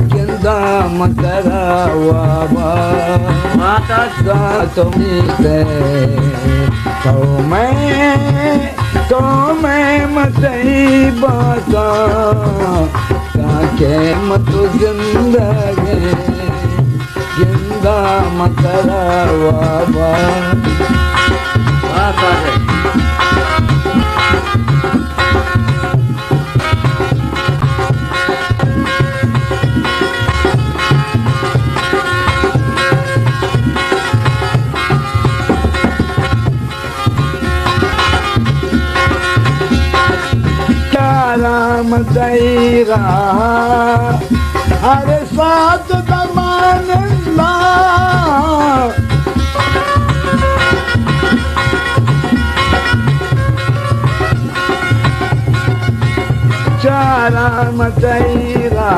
Kinda magkarawa Matas ka tumite Tomay matay bata Kake matu zindagi Kinda magkarawa Matas Daira हर साथ दमानंदा चारा मचैरा